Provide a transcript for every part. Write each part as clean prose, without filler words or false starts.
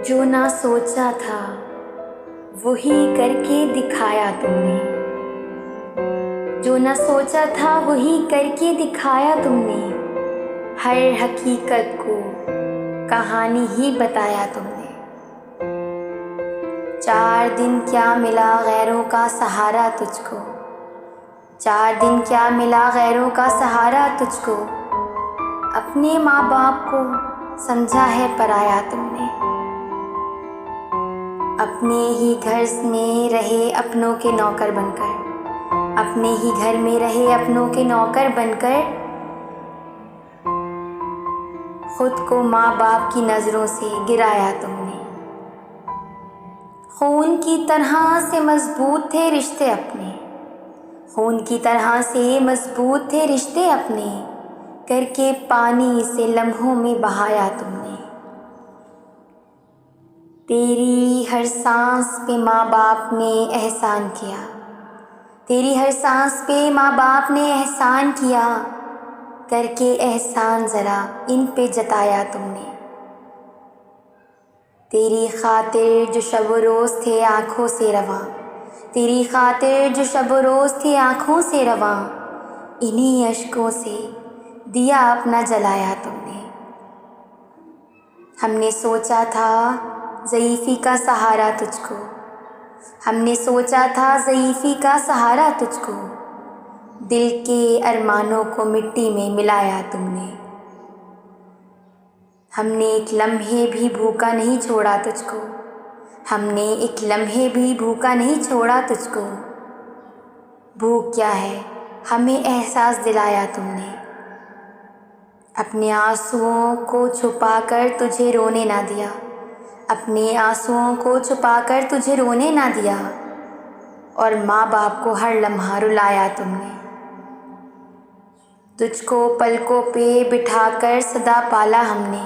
जो ना सोचा था वही करके दिखाया तुमने। जो ना सोचा था वही करके दिखाया तुमने। हर हकीकत को कहानी ही बताया तुमने। 4 दिन क्या मिला गैरों का सहारा तुझको। 4 दिन क्या मिला गैरों का सहारा तुझको। अपने माँ बाप को समझा है पराया तुमने। अपने ही घर में रहे अपनों के नौकर बनकर। अपने ही घर में रहे अपनों के नौकर बनकर। खुद को माँ बाप की नज़रों से गिराया तुमने। खून की तरह से मजबूत थे रिश्ते अपने। खून की तरह से मजबूत थे रिश्ते अपने। करके पानी से लम्हों में बहाया तुमने। तेरी हर सांस पे माँ बाप ने एहसान किया। तेरी हर सांस पे माँ बाप ने एहसान किया। करके एहसान ज़रा इन पे जताया तुमने। तेरी खातिर जो शब रोज़ थे आँखों से रवां। तेरी खातिर जो शब रोज़ थे आँखों से रवां। इन्हीं अश्कों से दिया अपना जलाया तुमने। हमने सोचा था ज़ईफ़ी का सहारा तुझको। हमने सोचा था ज़ईफ़ी का सहारा तुझको। दिल के अरमानों को मिट्टी में मिलाया तुमने। हमने एक लम्हे भी भूखा नहीं छोड़ा तुझको। हमने एक लम्हे भी भूखा नहीं छोड़ा तुझको। भूख क्या है हमें एहसास दिलाया तुमने। अपने आंसुओं को छुपाकर तुझे रोने ना दिया। अपने आंसुओं को छुपाकर तुझे रोने ना दिया। और माँ बाप को हर लम्हा रुलाया तुमने। तुझको पलकों पे बिठाकर सदा पाला हमने।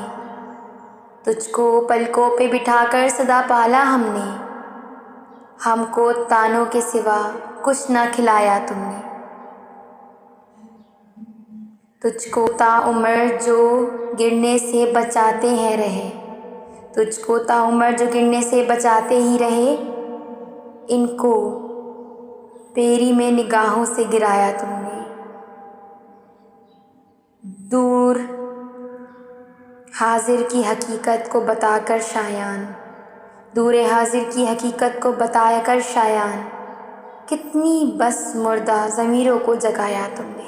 तुझको पलकों पे बिठाकर सदा पाला हमने। हमको तानों के सिवा कुछ ना खिलाया तुमने। तुझको ताउम्र जो गिरने से बचाते हैं रहे। तुझको ताउम्र जो गिरने से बचाते ही रहे। इनको पेरी में निगाहों से गिराया तुमने। दूर हाजिर की हकीकत को बताकर शायान। दूर हाजिर की हकीकत को बताकर शायान। कितनी बस मुर्दा ज़मीरों को जगाया तुमने।